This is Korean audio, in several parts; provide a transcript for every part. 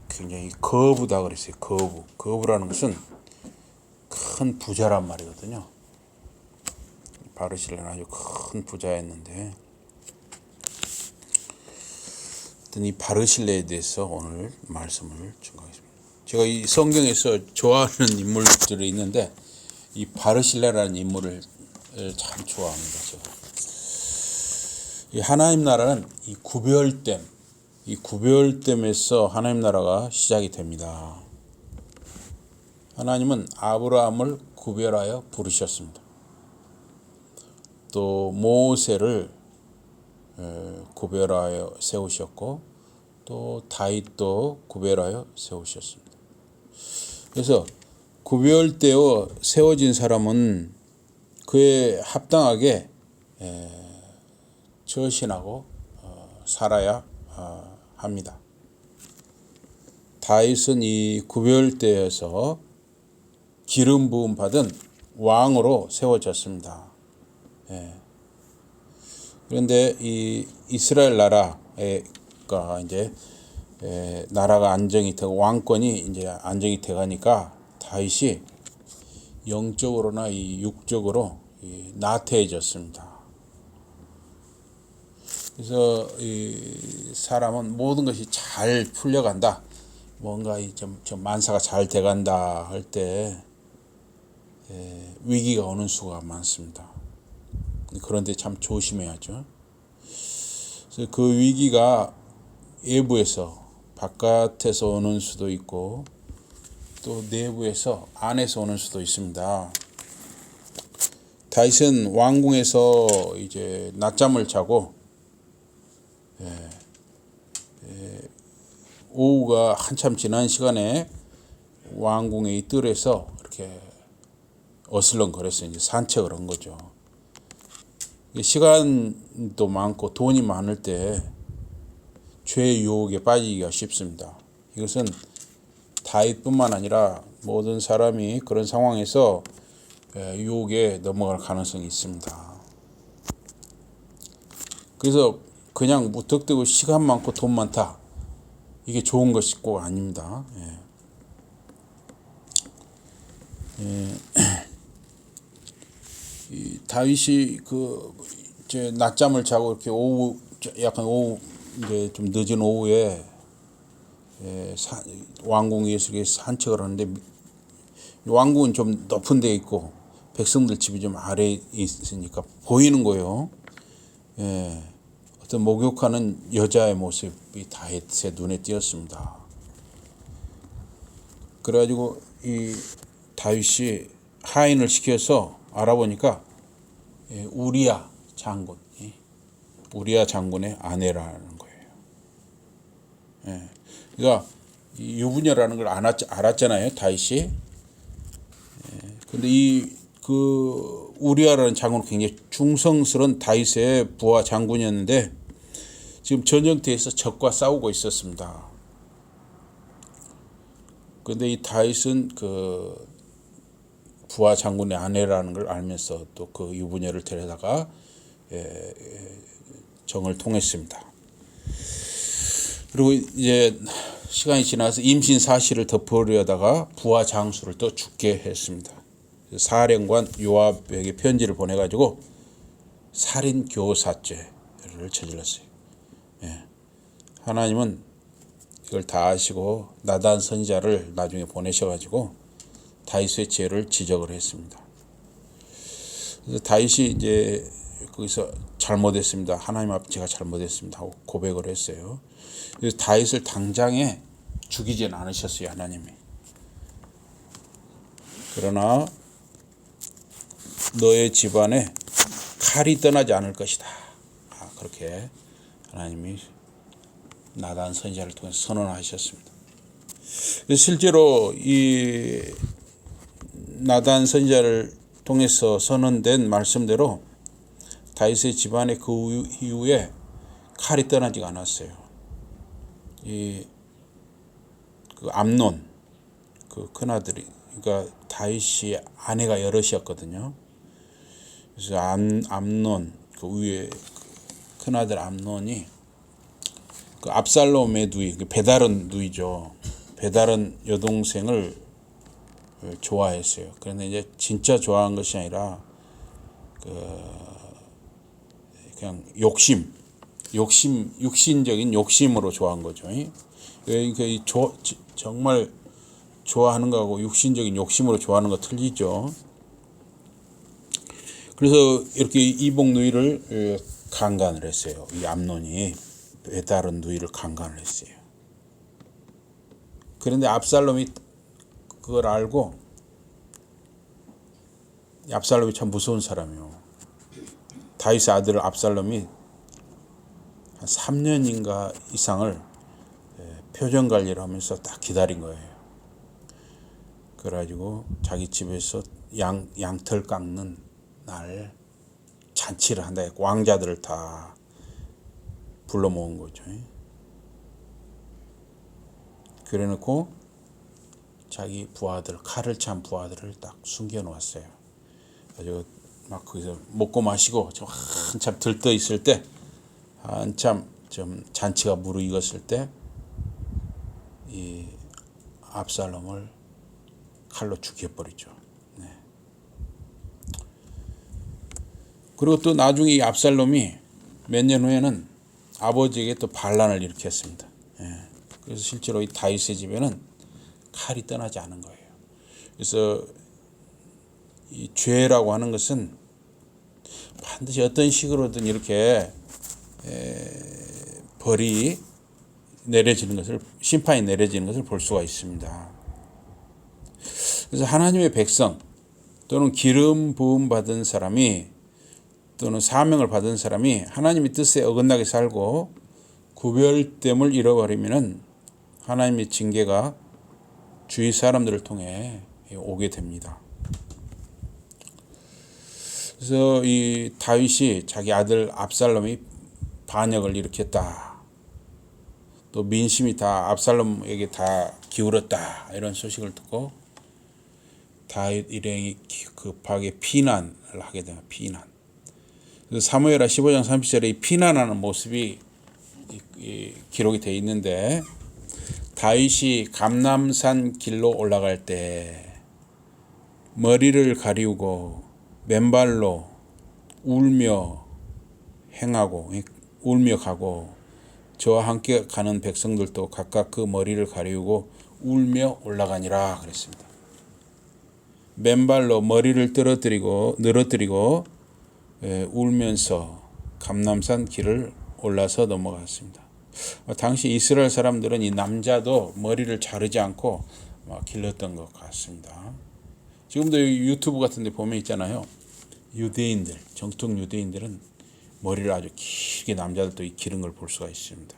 굉장히 거부다 그랬어요. 거부라는 것은 큰 부자란 말이거든요. 바르실레는 아주 큰 부자였는데, 이 바르실레에 대해서 오늘 말씀을 증거하겠습니다. 제가 이 성경에서 좋아하는 인물들이 있는데, 이 바르실레라는 인물을 참 좋아합니다. 제가. 이 하나님 나라는 이 구별됨에서 하나님 나라가 시작이 됩니다. 하나님은 아브라함을 구별하여 부르셨습니다. 또 모세를 구별하여 세우셨고, 또 다윗도 구별하여 세우셨습니다. 그래서 구별되어 세워진 사람은 그에 합당하게 처신하고 살아야 합니다. 다윗은 이 구별되어서 기름 부음 받은 왕으로 세워졌습니다. 그런데 이 이스라엘 나라가 이제 나라가 안정이 되고 왕권이 이제 안정이 돼가니까 다윗이 영적으로나 이 육적으로 나태해졌습니다. 그래서 이 사람은 모든 것이 잘 풀려간다, 뭔가 좀 만사가 잘 돼간다 할 때 위기가 오는 수가 많습니다. 그런데 참 조심해야죠. 그래서 그 위기가 외부에서 바깥에서 오는 수도 있고, 또 내부에서 안에서 오는 수도 있습니다. 다윗은 왕궁에서 이제 낮잠을 자고 오후가 한참 지난 시간에 왕궁의 뜰에서 이렇게 어슬렁거렸어요. 이제 산책을 한 거죠. 시간도 많고 돈이 많을 때 죄의 유혹에 빠지기가 쉽습니다. 이것은 다윗뿐만 아니라 모든 사람이 그런 상황에서 유혹에 넘어갈 가능성이 있습니다. 그래서 그냥 무턱대고 시간 많고 돈 많다, 이게 좋은 것이 꼭 아닙니다. 이 다윗이 이제 낮잠을 자고 이렇게 약간 오후 이제 좀 늦은 오후에 왕궁 위에서 이렇게 산책을 하는데, 왕궁은 좀 높은 데 있고 백성들 집이 좀 아래에 있으니까 보이는 거예요. 어떤 목욕하는 여자의 모습이 다윗의 눈에 띄었습니다. 그래가지고 이 다윗이 하인을 시켜서 알아보니까 우리야 장군의 아내라는 거예요. 그러니까 유부녀라는 걸 알았잖아요, 다윗이. 근데 그 우리야라는 장군은 굉장히 중성스러운 다윗의 부하 장군이었는데, 지금 전쟁터에서 적과 싸우고 있었습니다. 그런데 이 다윗은 그 부하 장군의 아내라는 걸 알면서 또 그 유부녀를 데려다가 정을 통했습니다. 그리고 이제 시간이 지나서 임신 사실을 덮으려다가 부하 장수를 또 죽게 했습니다. 사령관 요압에게 편지를 보내가지고 살인 교사죄를 저질렀어요. 하나님은 이걸 다 아시고 나단 선지자를 나중에 보내셔가지고 다윗의 죄를 지적을 했습니다. 그래서 다윗이 이제 거기서 잘못했습니다, 하나님 앞에 제가 잘못했습니다 하고 고백을 했어요. 그래서 다윗을 당장에 죽이진 않으셨어요, 하나님이. 그러나 너의 집안에 칼이 떠나지 않을 것이다, 그렇게 하나님이 나단 선지자를 통해서 선언하셨습니다. 실제로 이 나단 선지자를 통해서 선언된 말씀대로 다윗의 집안에 그 이후에 칼이 떠나지가 않았어요. 그 암논, 그 큰아들이, 그러니까 다윗이 아내가 여럿이었거든요. 그래서 암논, 그 위에 큰아들 암논이 그 압살롬의 누이, 그 베다른 누이죠. 베다른 여동생을 좋아했어요. 그런데 이제 진짜 좋아한 것이 아니라 그냥 육신적인 욕심으로 좋아한 거죠. 정말 좋아하는 거하고 육신적인 욕심으로 좋아하는 거 틀리죠. 그래서 이렇게 이복 누이를 강간을 했어요. 이 암논이 베다른 누이를 강간을 했어요. 그런데 압살롬이 그걸 알고, 압살롬이 참 무서운 사람이에요. 다윗의 아들 압살롬이 한 3년인가 이상을 표정 관리를 하면서 딱 기다린 거예요. 그래가지고 자기 집에서 양털 깎는 날 잔치를 한다 했고, 왕자들을 다 불러 모은 거죠. 그래 놓고 자기 부하들, 칼을 찬 부하들을 딱 숨겨 놓았어요. 그래서 막 거기서 먹고 마시고 좀 한참 들떠 있을 때, 한참 좀 잔치가 무르익었을 때 이 압살롬을 칼로 죽여버리죠. 네. 그리고 또 나중에 이 압살롬이 몇 년 후에는 아버지에게 또 반란을 일으켰습니다. 예. 그래서 실제로 이 다윗의 집에는 칼이 떠나지 않은 거예요. 그래서 이 죄라고 하는 것은 반드시 어떤 식으로든 이렇게 벌이 내려지는 것을, 심판이 내려지는 것을 볼 수가 있습니다. 그래서 하나님의 백성 또는 기름 부음 받은 사람이, 또는 사명을 받은 사람이 하나님의 뜻에 어긋나게 살고 구별됨을 잃어버리면은 하나님의 징계가 주위 사람들을 통해 오게 됩니다. 그래서 이 다윗이 자기 아들 압살롬이 반역을 일으켰다, 또 민심이 다 압살롬에게 다 기울었다, 이런 소식을 듣고 다윗 일행이 급하게 피난을 하게 됩니다. 피난. 그래서 사무엘하 15장 30절에 이 피난하는 모습이 기록이 되어 있는데, 다윗이 감람산 길로 올라갈 때 머리를 가리우고 맨발로 울며 가고, 저와 함께 가는 백성들도 각각 그 머리를 가리우고 울며 올라가니라 그랬습니다. 맨발로 머리를 늘어뜨리고 울면서 감람산 길을 올라서 넘어갔습니다. 당시 이스라엘 사람들은 이 남자도 머리를 자르지 않고 막 길렀던 것 같습니다. 지금도 유튜브 같은 데 보면 있잖아요. 유대인들, 정통 유대인들은 머리를 아주 길게 남자들도 기른 걸 볼 수가 있습니다.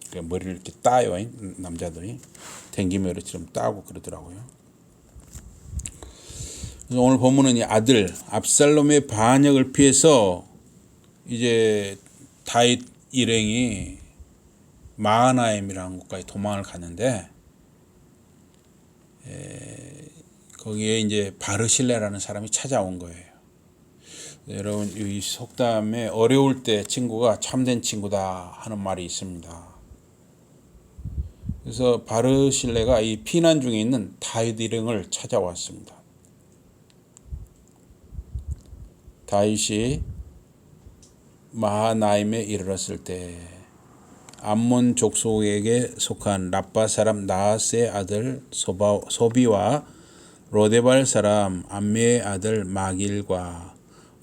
그러니까 머리를 이렇게 따요. 남자들이 댕기머리처럼 따고 그러더라고요. 그래서 오늘 본문은 이 아들 압살롬의 반역을 피해서 이제 다윗 일행이 마하나임이라는 곳까지 도망을 갔는데, 거기에 이제 바르실레라는 사람이 찾아온 거예요. 여러분, 이 속담에 어려울 때 친구가 참된 친구다 하는 말이 있습니다. 그래서 바르실레가 이 피난 중에 있는 다윗 일행을 찾아왔습니다. 다윗이 마하나임에 이르렀을 때 암몬 족속에게 속한 라빠 사람 나하스의 아들 소비와 로데발 사람 암미의 아들 마길과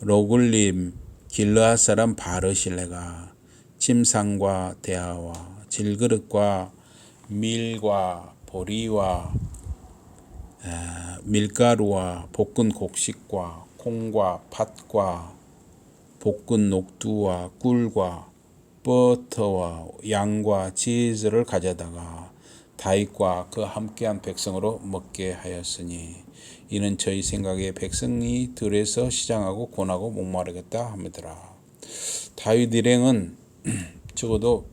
로굴림 길르앗 사람 바르실레가 침상과 대하와 질그릇과 밀과 보리와 밀가루와 볶은 곡식과 콩과 팥과 볶은 녹두와 꿀과 버터와 양과 치즈를 가져다가 다윗과 그 함께한 백성으로 먹게 하였으니 이는 저희 생각에 백성이 들에서 시장하고 고나고 목마르겠다 하더라. 다윗 일행은 적어도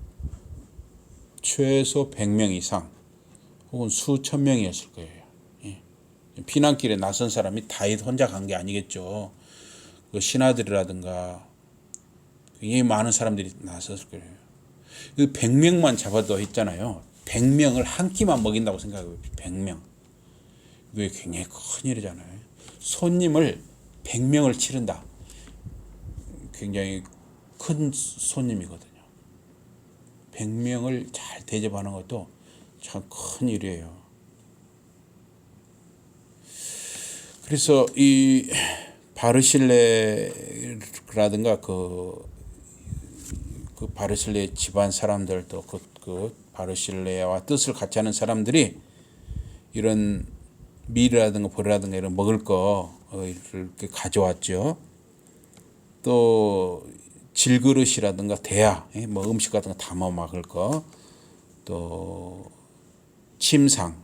최소 100명 이상 혹은 수천 명이었을 거예요. 피난길에 나선 사람이 다윗 혼자 간 게 아니겠죠. 그 신하들이라든가 굉장히 많은 사람들이 나섰을 거예요. 100명만 잡아도 했잖아요. 100명을 한 끼만 먹인다고 생각해요. 100명. 이게 굉장히 큰일이잖아요. 손님을 100명을 치른다. 굉장히 큰 손님이거든요. 100명을 잘 대접하는 것도 참 큰일이에요. 그래서 이 바르실레라든가 그 바르실레 집안 사람들도 그 바르실레와 뜻을 같이 하는 사람들이 이런 밀이라든가 보리라든가 이런 먹을 거 이렇게 가져왔죠. 또 질그릇이라든가 대야, 뭐 음식 같은 거 담아 먹을 거, 또 침상,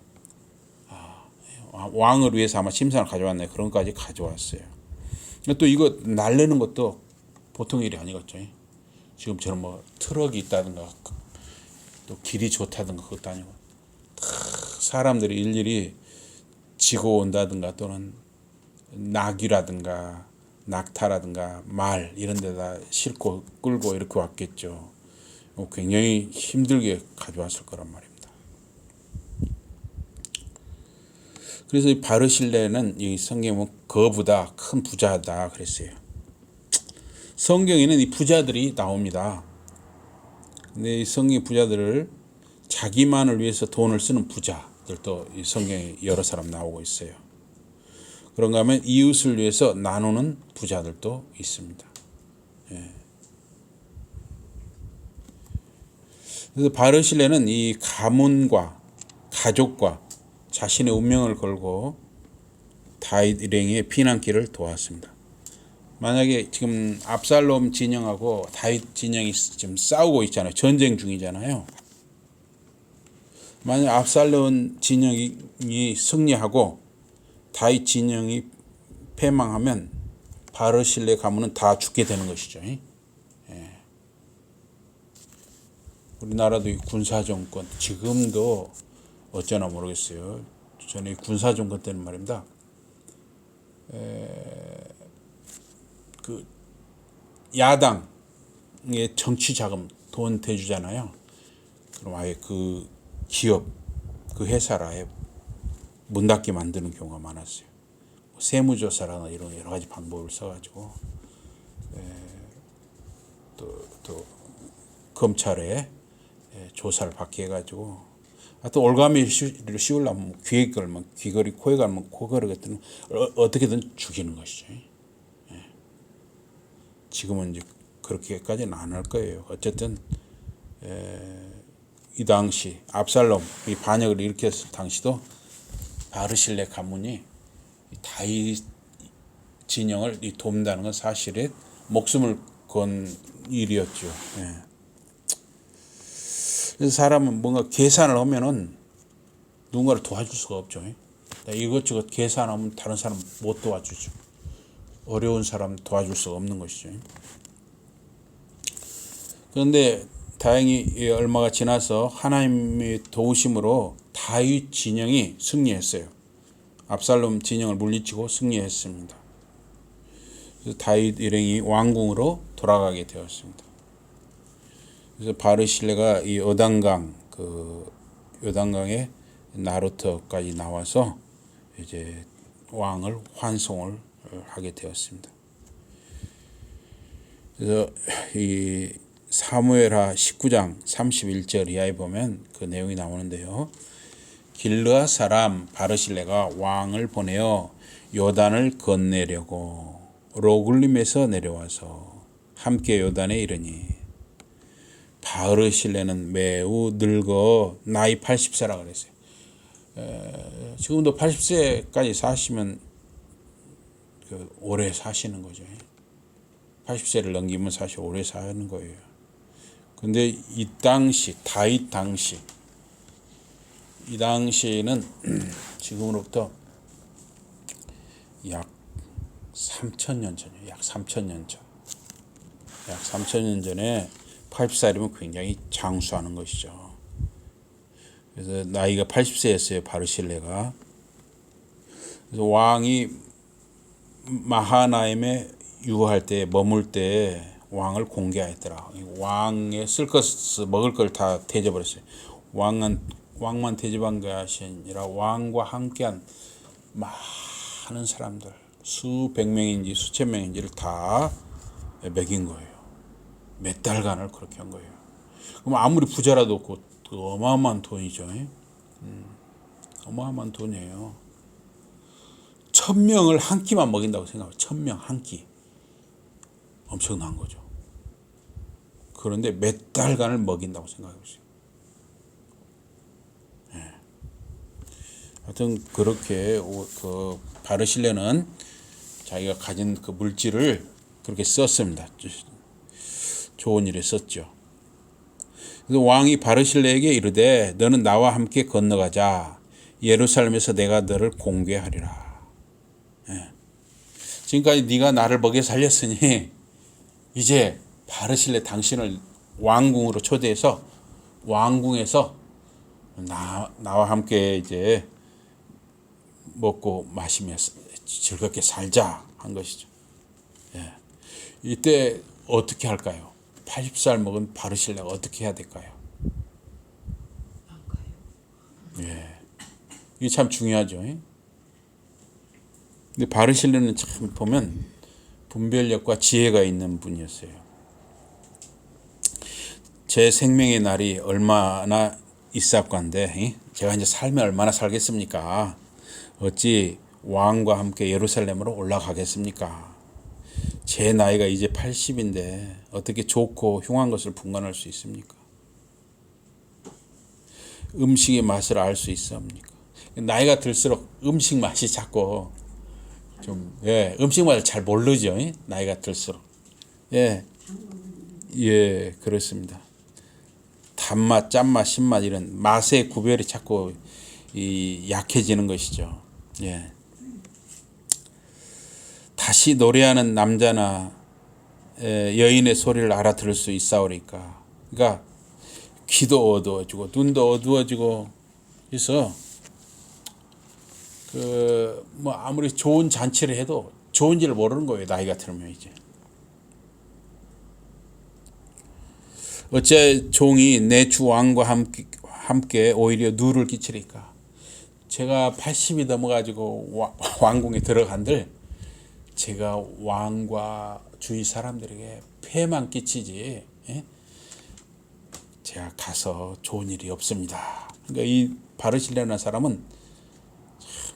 왕을 위해서 아마 침상을 가져왔네. 그런 것까지 가져왔어요. 또 이거 날르는 것도 보통 일이 아니겠죠. 지금처럼 뭐 트럭이 있다든가 또 길이 좋다든가 그것도 아니고 사람들이 일일이 지고 온다든가 또는 낙이라든가 낙타라든가 말 이런 데다 싣고 끌고 이렇게 왔겠죠. 굉장히 힘들게 가져왔을 거란 말입니다. 그래서 이 바르실레는 이 성경은 그보다 큰 부자다 그랬어요. 성경에는 이 부자들이 나옵니다. 근데 이 성경 부자들을 자기만을 위해서 돈을 쓰는 부자들도 이 성경에 여러 사람 나오고 있어요. 그런가 하면 이웃을 위해서 나누는 부자들도 있습니다. 그래서 바르실레는 이 가문과 가족과 자신의 운명을 걸고 다윗 일행의 피난길을 도왔습니다. 만약에 지금 압살롬 진영하고 다윗 진영이 지금 싸우고 있잖아요. 전쟁 중이잖아요. 만약 압살롬 진영이 승리하고 다윗 진영이 패망하면 바르실레 가문은 다 죽게 되는 것이죠. 우리나라도 군사정권 지금도 어쩌나 모르겠어요. 전에 군사정권 때는 말입니다. 그 야당의 정치 자금 돈 대주잖아요. 그럼 아예 그 기업 그 회사를 아예 문 닫게 만드는 경우가 많았어요. 세무조사라나 이런 여러 가지 방법을 써가지고 또 검찰에 조사를 받게 해가지고 또 올가미를 씌우려면 귀에 걸면 귀걸이, 코에 걸면 코걸이 같은 어떻게든 죽이는 것이죠. 지금은 이제 그렇게까지는 안 할 거예요. 어쨌든 이 당시 압살롬 이 반역을 일으켰을 당시도 바르실레 가문이 다윗 진영을 돕는다는 건 사실은 목숨을 건 일이었죠. 그래서 사람은 뭔가 계산을 하면은 누군가를 도와줄 수가 없죠. 이것저것 계산하면 다른 사람 못 도와주죠. 어려운 사람 도와줄 수가 없는 것이죠. 그런데 다행히 얼마가 지나서 하나님의 도우심으로 다윗 진영이 승리했어요. 압살롬 진영을 물리치고 승리했습니다. 그래서 다윗 일행이 왕궁으로 돌아가게 되었습니다. 그래서 바르실레가 이 요단강의 나루터까지 나와서 이제 왕을 환송을 하게 되었습니다. 그래서 이 사무엘하 19장 31절 이하에 보면 그 내용이 나오는데요. 길르앗 사람 바르실레가 왕을 보내어 요단을 건네려고 로글림에서 내려와서 함께 요단에 이르니 바르실레는 매우 늙어 나이 80세라 그랬어요. 지금도 80세까지 사시면 오래 사시는 거죠. 80세를 넘기면 사실 오래 사는 거예요. 근데 이 당시 다윗 당시 이 당시에는 지금으로부터 약 3,000년 전이에요. 약 3,000년 전. 약 3,000년 전에 80살이면 굉장히 장수하는 것이죠. 그래서 나이가 80세였어요. 바르실레가. 그래서 왕이 마하나임에 유할 때 머물 때 왕을 공개하였더라. 왕의 쓸 것 먹을 걸 다 대접버렸어요. 왕만 대접한 것이 아니라 왕과 함께한 많은 사람들, 수백 명인지 수천 명인지를 다 먹인 거예요. 몇 달간을 그렇게 한 거예요. 그럼 아무리 부자라도 그 어마어마한 돈이죠. 어마어마한 돈이에요. 1000명을 한 끼만 먹인다고 생각해요. 1000명 한 끼. 엄청난 거죠. 그런데 몇 달간을 먹인다고 생각해보세요. 하여튼 그렇게 그 바르실레는 자기가 가진 그 물질을 그렇게 썼습니다. 좋은 일에 썼죠. 그래서 왕이 바르실레에게 이르되 너는 나와 함께 건너가자. 예루살렘에서 내가 너를 공개하리라. 지금까지 네가 나를 먹여 살렸으니 이제 바르실레 당신을 왕궁으로 초대해서 왕궁에서 나와 함께 이제 먹고 마시며 즐겁게 살자 한 것이죠. 이때 어떻게 할까요? 80살 먹은 바르실레가 어떻게 해야 될까요? 이게 참 중요하죠. 근데 바르실레는 참 보면 분별력과 지혜가 있는 분이었어요. 제 생명의 날이 얼마나 있사건데 제가 이제 살면 얼마나 살겠습니까? 어찌 왕과 함께 예루살렘으로 올라가겠습니까? 제 나이가 이제 80인데 어떻게 좋고 흉한 것을 분간할 수 있습니까? 음식의 맛을 알 수 있습니까? 나이가 들수록 음식 맛이 자꾸 좀 음식 맛을 잘 모르죠. 나이가 들수록 그렇습니다. 단맛, 짠맛, 신맛 이런 맛의 구별이 자꾸 약해지는 것이죠. 다시 노래하는 남자나 여인의 소리를 알아들을 수 있사오리까. 그러니까 귀도 어두워지고 눈도 어두워지고 그래서 뭐 아무리 좋은 잔치를 해도 좋은지를 모르는 거예요. 나이가 들면 이제. 어째 종이 내 주 왕과 함께 오히려 누를 끼치리까. 제가 80이 넘어가지고 왕궁에 들어간들 제가 왕과 주위 사람들에게 폐만 끼치지 제가 가서 좋은 일이 없습니다. 그러니까 이 바르실레라는 사람은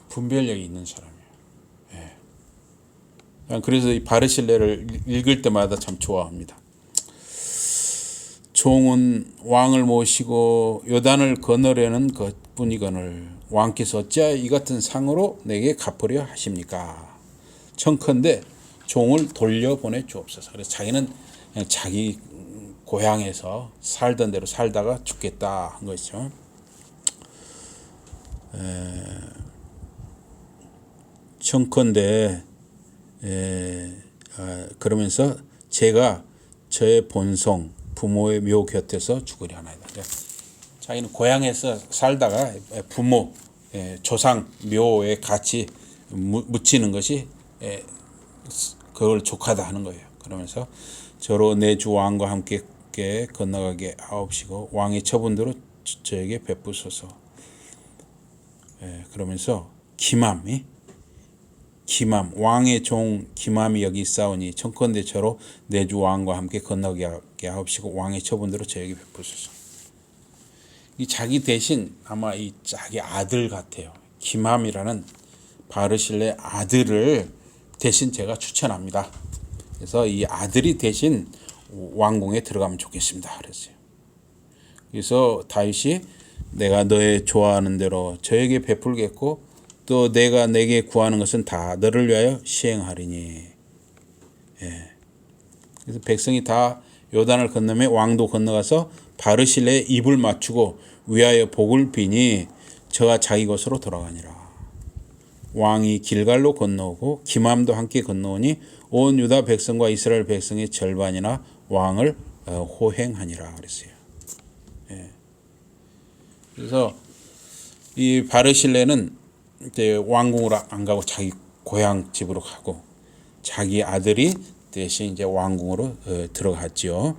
분별력이 있는 사람이에요. 그래서 이 바르실레를 읽을 때마다 참 좋아합니다. 종은 왕을 모시고 요단을 건너려는 것뿐이거늘 왕께서 어찌하여 이 같은 상으로 내게 갚으려 하십니까? 청컨대 종을 돌려보내 주옵소서. 그래서 자기는 그냥 자기 고향에서 살던 대로 살다가 죽겠다 한 것이죠. 청컨대 그러면서 제가 저의 본성 부모의 묘 곁에서 죽으려나이다. 자기는 고향에서 살다가 부모 조상 묘에 같이 묻히는 것이 그걸 족하다 하는 거예요. 그러면서 저로 내 주 왕과 함께 건너가게 하옵시고 왕의 처분대로 저에게 베푸소서. 그러면서 기맘 왕의 종 기맘이 여기 있사오니 청컨대 저로 내 주 왕과 함께 건너게 하옵시고 왕의 처분대로 저에게 베푸소서. 이 자기 대신 아마 이 자기 아들 같아요. 기맘이라는 바르실레 아들을 대신 제가 추천합니다. 그래서 이 아들이 대신 왕궁에 들어가면 좋겠습니다. 그랬어요. 그래서 다윗이 내가 너의 좋아하는 대로 저에게 베풀겠고 또 내가 내게 구하는 것은 다 너를 위하여 시행하리니. 그래서 백성이 다 요단을 건너며 왕도 건너가서 바르실레의 입을 맞추고 위하여 복을 비니 저가 자기 곳으로 돌아가니라. 왕이 길갈로 건너오고 기맘도 함께 건너오니 온 유다 백성과 이스라엘 백성의 절반이나 왕을 호행하니라 그랬어요. 그래서 이 바르실레는 이제 왕궁으로 안 가고 자기 고향 집으로 가고 자기 아들이 대신 이제 왕궁으로 들어갔죠.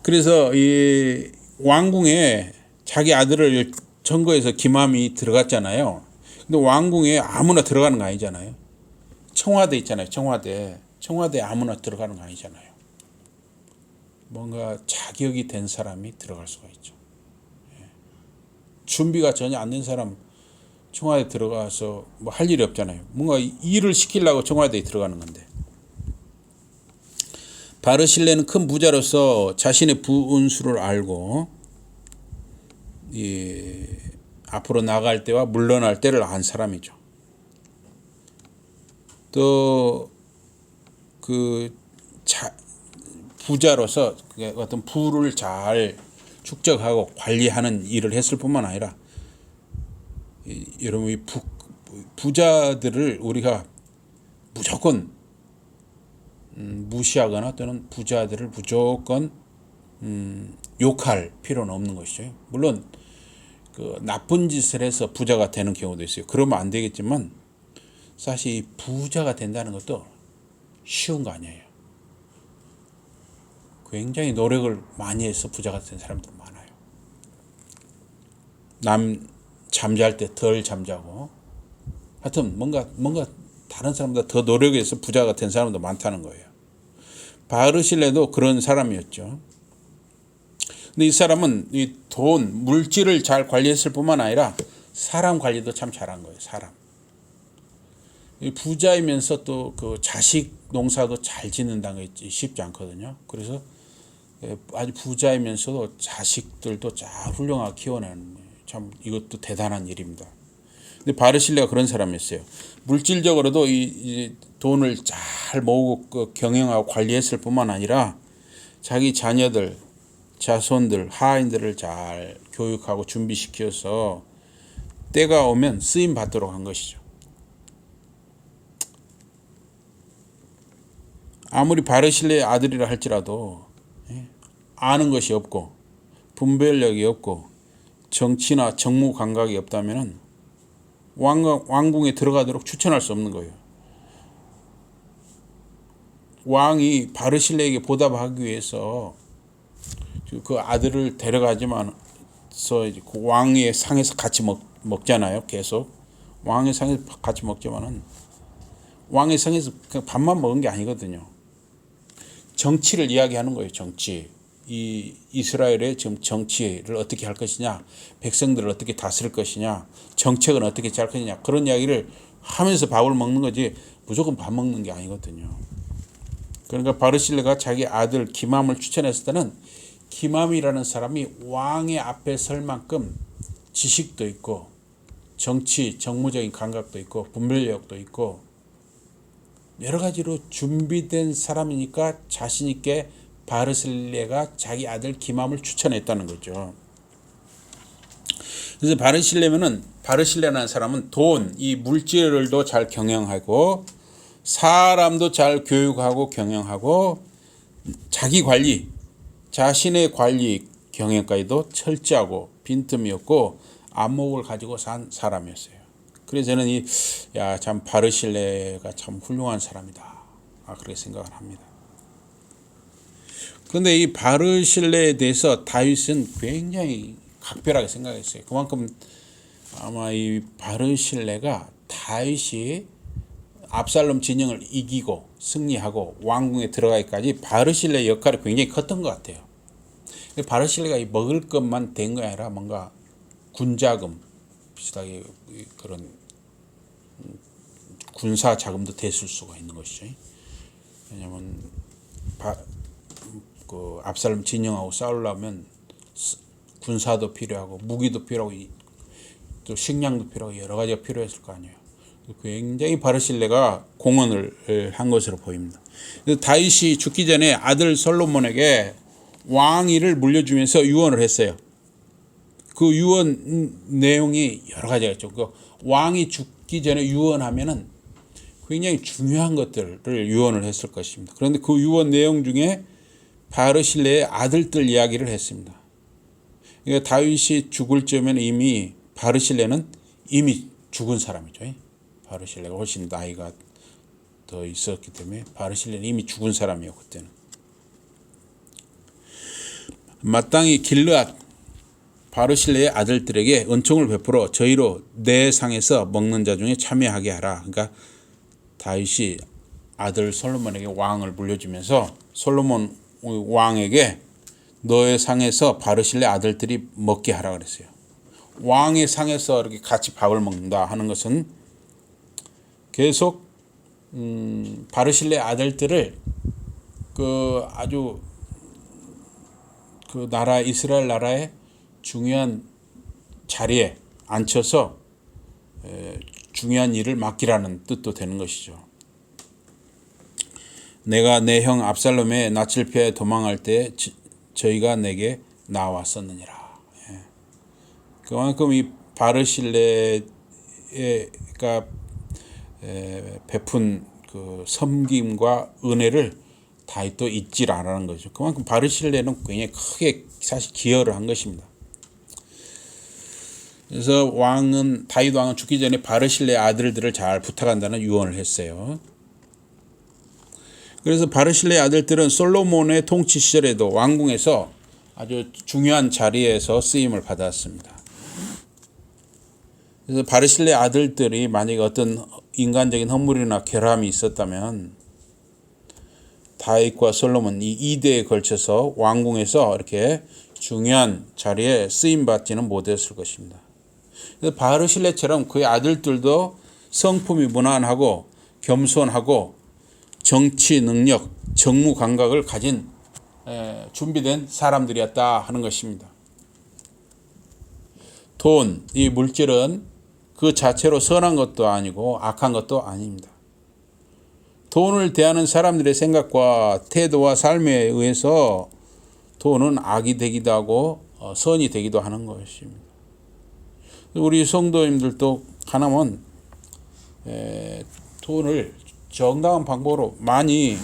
그래서 이 왕궁에 자기 아들을 청거해서 김함이 들어갔잖아요. 근데 왕궁에 아무나 들어가는 거 아니잖아요. 청와대 있잖아요. 청와대 아무나 들어가는 거 아니잖아요. 뭔가 자격이 된 사람이 들어갈 수가 있죠. 준비가 전혀 안 된 사람 청와대 들어가서 뭐 할 일이 없잖아요. 뭔가 일을 시키려고 청와대에 들어가는 건데. 바르실레는 큰 부자로서 자신의 부운수를 알고 앞으로 나갈 때와 물러날 때를 안 사람이죠. 또 부자로서 어떤 부를 잘 축적하고 관리하는 일을 했을 뿐만 아니라 여러분 이 부자들을 우리가 무조건 무시하거나 또는 부자들을 무조건 욕할 필요는 없는 것이죠. 물론 그 나쁜 짓을 해서 부자가 되는 경우도 있어요. 그러면 안 되겠지만 사실 이 부자가 된다는 것도 쉬운 거 아니에요. 굉장히 노력을 많이 해서 부자가 된 사람들 많아요. 남 잠잘 때 덜 잠자고 하여튼 뭔가 다른 사람보다 더 노력해서 부자가 된 사람도 많다는 거예요. 바르실레도 그런 사람이었죠. 근데 이 사람은 이 돈, 물질을 잘 관리했을 뿐만 아니라 사람 관리도 참 잘한 거예요. 사람. 부자이면서 또 그 자식 농사도 잘 짓는다는 게 쉽지 않거든요. 그래서 아주 부자이면서도 자식들도 잘 훌륭하게 키워내는 거예요. 참 이것도 대단한 일입니다. 근데 바르실레가 그런 사람이었어요. 물질적으로도 이 돈을 잘 모으고 경영하고 관리했을 뿐만 아니라 자기 자녀들, 자손들, 하인들을 잘 교육하고 준비시켜서 때가 오면 쓰임 받도록 한 것이죠. 아무리 바르실레의 아들이라 할지라도 아는 것이 없고 분별력이 없고 정치나 정무 감각이 없다면 왕궁에 들어가도록 추천할 수 없는 거예요. 왕이 바르실레에게 보답하기 위해서 그 아들을 데려가지만서 그 왕의 상에서 같이 먹잖아요. 계속 왕의 상에서 같이 먹지만은 왕의 상에서 그냥 밥만 먹은 게 아니거든요. 정치를 이야기하는 거예요. 정치. 이 이스라엘의 지금 정치를 어떻게 할 것이냐, 백성들을 어떻게 다스릴 것이냐, 정책은 어떻게 잘 것이냐, 그런 이야기를 하면서 밥을 먹는 거지 무조건 밥 먹는 게 아니거든요. 그러니까 바르실레가 자기 아들 김함을 추천했을 때는 김함이라는 사람이 왕의 앞에 설 만큼 지식도 있고 정치, 정무적인 감각도 있고 분별력도 있고 여러 가지로 준비된 사람이니까 자신 있게 바르실레가 자기 아들 김함을 추천했다는 거죠. 그래서 바르실레라는 사람은 돈, 이 물질을도 잘 경영하고 사람도 잘 교육하고 경영하고 자기 관리, 자신의 관리 경영까지도 철저하고 빈틈이 없고 안목을 가지고 산 사람이었어요. 그래서 저는 참 바르실레가 참 훌륭한 사람이다. 그렇게 생각을 합니다. 그런데 이 바르실레에 대해서 다윗은 굉장히 각별하게 생각했어요. 그만큼 아마 이 바르실레가 다윗이 압살롬 진영을 이기고 승리하고 왕궁에 들어가기까지 바르실레의 역할이 굉장히 컸던 것 같아요. 바르실레가 먹을 것만 된 게 아니라 뭔가 군자금 비슷하게 그런 군사 자금도 됐을 수가 있는 것이죠. 왜냐하면 그 압살롬 진영하고 싸우려면 군사도 필요하고 무기도 필요하고 또 식량도 필요하고 여러 가지가 필요했을 거 아니에요. 굉장히 바르실레가 공헌을 한 것으로 보입니다. 다윗이 죽기 전에 아들 솔로몬에게 왕위를 물려주면서 유언을 했어요. 그 유언 내용이 여러 가지가 있죠. 그 왕이 죽기 전에 유언하면은 굉장히 중요한 것들을 유언을 했을 것입니다. 그런데 그 유언 내용 중에 바르실레의 아들들 이야기를 했습니다. 그러니까 다윗이 죽을 즈음에는 이미 바르실레는 이미 죽은 사람이죠. 바르실레가 훨씬 나이가 더 있었기 때문에 바르실레는 이미 죽은 사람이에요. 그때는. 마땅히 길르앗 바르실레의 아들들에게 은총을 베풀어 저희로 내 상에서 먹는 자 중에 참여하게 하라. 그러니까 다윗이 아들 솔로몬에게 왕을 물려주면서 솔로몬 왕에게 너의 상에서 바르실레 아들들이 먹게 하라 그랬어요. 왕의 상에서 이렇게 같이 밥을 먹는다 하는 것은 계속 바르실레 아들들을 아주 나라 이스라엘 나라의 중요한 자리에 앉혀서 중요한 일을 맡기라는 뜻도 되는 것이죠. 내가 내 형 압살롬의 낯을 피해 도망할 때 저희가 내게 나왔었느니라. 그만큼 이 바르실레가 베푼 그 섬김과 은혜를 다윗도 잊지 않으라는 거죠. 그만큼 바르실레는 굉장히 크게 사실 기여를 한 것입니다. 그래서 다윗 왕은 죽기 전에 바르실레 아들들을 잘 부탁한다는 유언을 했어요. 그래서 바르실레 아들들은 솔로몬의 통치 시절에도 왕궁에서 아주 중요한 자리에서 쓰임을 받았습니다. 그래서 바르실레 아들들이 만약에 어떤 인간적인 허물이나 결함이 있었다면 다윗과 솔로몬 이 2대에 걸쳐서 왕궁에서 이렇게 중요한 자리에 쓰임받지는 못했을 것입니다. 그래서 바르실레처럼 그의 아들들도 성품이 무난하고 겸손하고 정치 능력, 정무 감각을 가진 준비된 사람들이었다 하는 것입니다. 돈, 이 물질은 그 자체로 선한 것도 아니고 악한 것도 아닙니다. 돈을 대하는 사람들의 생각과 태도와 삶에 의해서 돈은 악이 되기도 하고 선이 되기도 하는 것입니다. 우리 성도님들도 하나면 돈을 정당한 방법으로 많이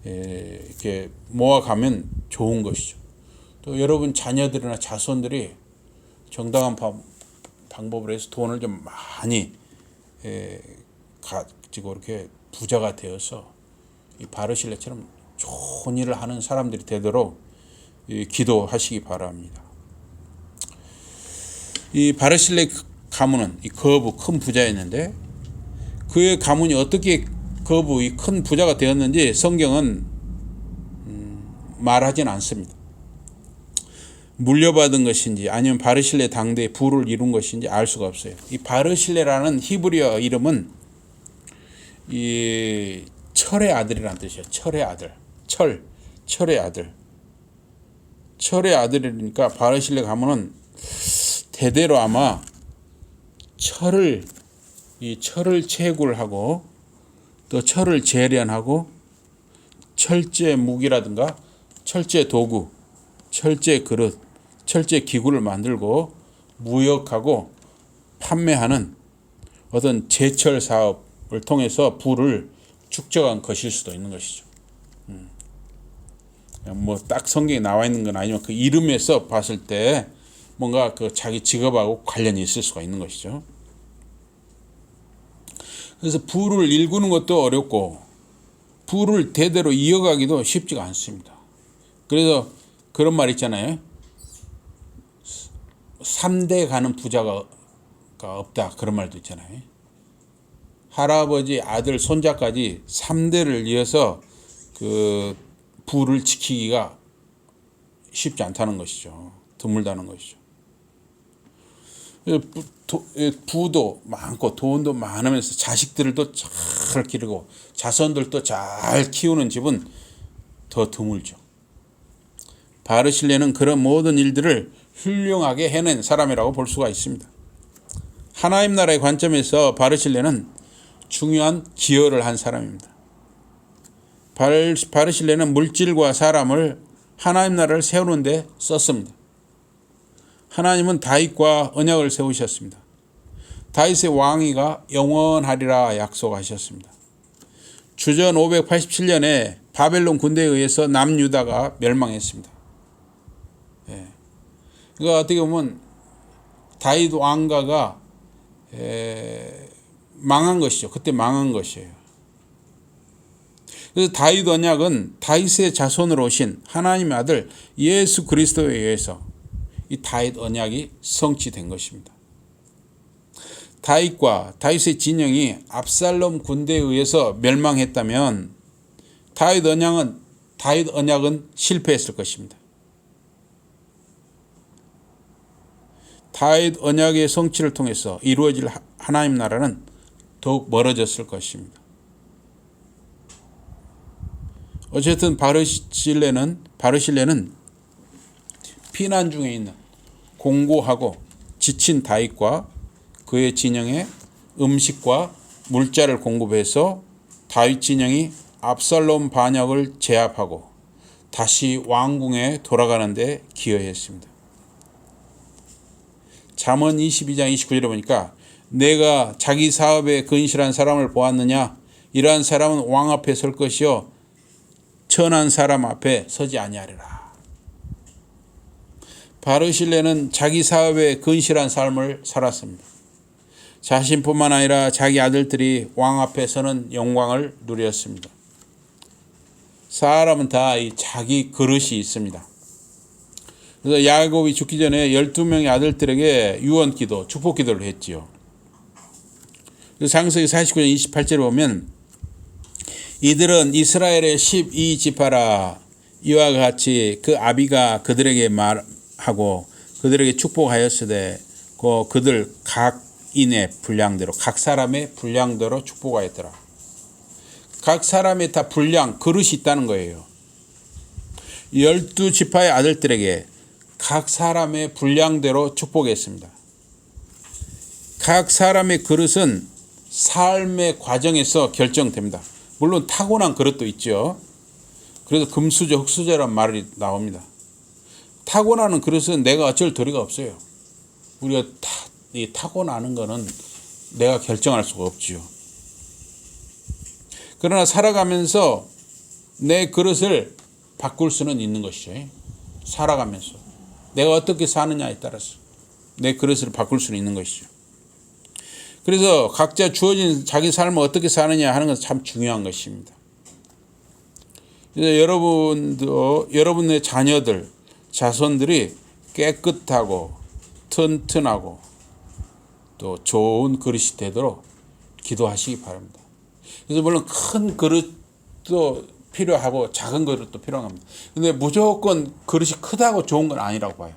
이렇게 모아가면 좋은 것이죠. 또 여러분 자녀들이나 자손들이 정당한 방법으로 해서 돈을 좀 많이 가지고 이렇게 부자가 되어서 이 바르실레처럼 좋은 일을 하는 사람들이 되도록 기도하시기 바랍니다. 이 바르실레 가문은 이 거부 큰 부자였는데 그의 가문이 어떻게 거부 이 큰 부자가 되었는지 성경은 말하진 않습니다. 물려받은 것인지 아니면 바르실레 당대의 부를 이룬 것인지 알 수가 없어요. 이 바르실레라는 히브리어 이름은 이 철의 아들이라는 뜻이에요. 철의 아들. 철의 아들. 철의 아들이니까 바르실레 가문은 대대로 아마 철을 채굴하고 또 철을 재련하고 철제 무기라든가 철제 도구, 철제 그릇, 철제 기구를 만들고 무역하고 판매하는 어떤 제철 사업을 통해서 부를 축적한 것일 수도 있는 것이죠. 뭐 딱 성경에 나와 있는 건 아니지만 그 이름에서 봤을 때 뭔가 그 자기 직업하고 관련이 있을 수가 있는 것이죠. 그래서 부를 일구는 것도 어렵고 부를 대대로 이어가기도 쉽지가 않습니다. 그래서 그런 말 있잖아요. 3대 가는 부자가 없다. 그런 말도 있잖아요. 할아버지, 아들, 손자까지 3대를 이어서 그 부를 지키기가 쉽지 않다는 것이죠. 드물다는 것이죠. 부도 많고 돈도 많으면서 자식들도 잘 기르고 자손들도 잘 키우는 집은 더 드물죠. 바르실레는 그런 모든 일들을 훌륭하게 해낸 사람이라고 볼 수가 있습니다. 하나님 나라의 관점에서 바르실레는 중요한 기여를 한 사람입니다. 바르실레는 물질과 사람을 하나님 나라를 세우는 데 썼습니다. 하나님은 다윗과 언약을 세우셨습니다. 다윗의 왕위가 영원하리라 약속하셨습니다. 주전 587년에 바벨론 군대에 의해서 남유다가 멸망했습니다. 그러니까 어떻게 보면 다윗 왕가가 망한 것이죠. 그때 망한 것이에요. 그래서 다윗 언약은 다윗의 자손으로 오신 하나님의 아들 예수 그리스도에 의해서 이 다윗 언약이 성취된 것입니다. 다윗과 다윗의 진영이 압살롬 군대에 의해서 멸망했다면 다윗 언약은 실패했을 것입니다. 다윗 언약의 성취를 통해서 이루어질 하나님 나라는 더욱 멀어졌을 것입니다. 어쨌든 바르실레는 피난 중에 있는 공고하고 지친 다윗과 그의 진영에 음식과 물자를 공급해서 다윗 진영이 압살롬 반역을 제압하고 다시 왕궁에 돌아가는 데 기여했습니다. 잠언 22장 29절에 보니까 내가 자기 사업에 근실한 사람을 보았느냐? 이러한 사람은 왕 앞에 설 것이요 천한 사람 앞에 서지 아니하리라. 바르실레는 자기 사업에 근실한 삶을 살았습니다. 자신뿐만 아니라 자기 아들들이 왕 앞에 서는 영광을 누렸습니다. 사람은 다 자기 그릇이 있습니다. 그래서 야곱이 죽기 전에 12명의 아들들에게 유언기도, 축복기도를 했지요. 창세기 49장 28절에 보면 이들은 이스라엘의 12지파라 이와 같이 그 아비가 그들에게 말하고 그들에게 축복하였으되 그들 각인의 분량대로 각 사람의 분량대로 축복하였더라. 각 사람의 다 분량, 그릇이 있다는 거예요. 12지파의 아들들에게 각 사람의 분량대로 축복했습니다. 각 사람의 그릇은 삶의 과정에서 결정됩니다. 물론 타고난 그릇도 있죠. 그래서 금수저, 흙수저란 말이 나옵니다. 타고나는 그릇은 내가 어쩔 도리가 없어요. 우리가 타고나는 거는 내가 결정할 수가 없지요. 그러나 살아가면서 내 그릇을 바꿀 수는 있는 것이죠. 살아가면서 내가 어떻게 사느냐에 따라서 내 그릇을 바꿀 수는 있는 것이죠. 그래서 각자 주어진 자기 삶을 어떻게 사느냐 하는 것은 참 중요한 것입니다. 그래서 여러분의 자녀들, 자손들이 깨끗하고 튼튼하고 또 좋은 그릇이 되도록 기도하시기 바랍니다. 그래서 물론 큰 그릇도 필요하고 작은 그릇도 필요합니다. 근데 무조건 그릇이 크다고 좋은 건 아니라고 봐요.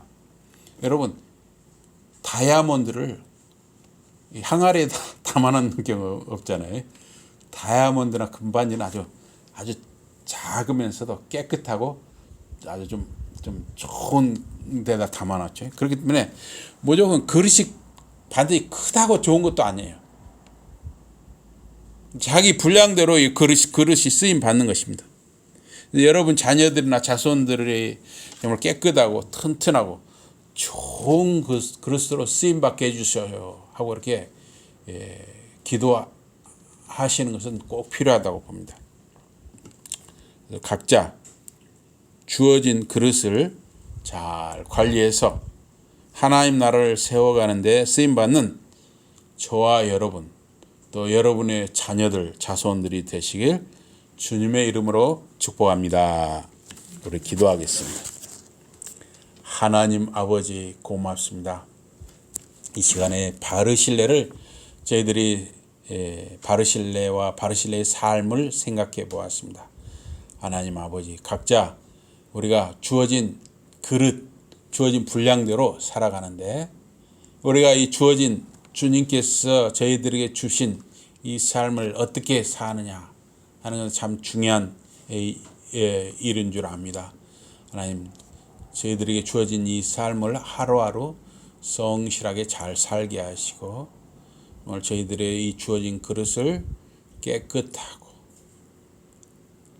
여러분, 다이아몬드를 항아리에 담아놓는 경우 없잖아요. 다이아몬드나 금반지는 아주 작으면서도 깨끗하고 아주 좀 좋은 데다 담아놨죠. 그렇기 때문에 무조건 그릇이 반드시 크다고 좋은 것도 아니에요. 자기 분량대로 이 그릇이 쓰임 받는 것입니다. 여러분 자녀들이나 자손들이 정말 깨끗하고 튼튼하고 좋은 그릇으로 쓰임 받게 해주셔요 하고 이렇게 기도하시는 것은 꼭 필요하다고 봅니다. 각자 주어진 그릇을 잘 관리해서 하나님 나라를 세워가는 데 쓰임받는 저와 여러분 또 여러분의 자녀들, 자손들이 되시길 주님의 이름으로 축복합니다. 우리 기도하겠습니다. 하나님 아버지 고맙습니다. 이 시간에 바르실레를 저희들이 바르실레와 바르실레의 삶을 생각해 보았습니다. 하나님 아버지 각자 우리가 주어진 그릇, 주어진 분량대로 살아가는데 우리가 이 주어진 주님께서 저희들에게 주신 이 삶을 어떻게 사느냐 하는 건 참 중요한 일인 줄 압니다. 하나님 저희들에게 주어진 이 삶을 하루하루 성실하게 잘 살게 하시고 오늘 저희들의 이 주어진 그릇을 깨끗하고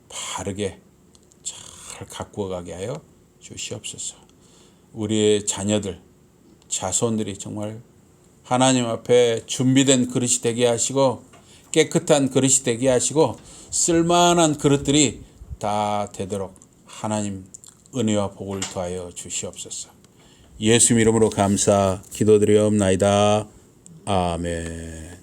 바르게 잘 가꾸어 가게 하여 주시옵소서. 우리의 자녀들, 자손들이 정말 하나님 앞에 준비된 그릇이 되게 하시고 깨끗한 그릇이 되게 하시고 쓸만한 그릇들이 다 되도록 하나님 은혜와 복을 더하여 주시옵소서. 예수 이름으로 감사 기도드리옵나이다. 아멘.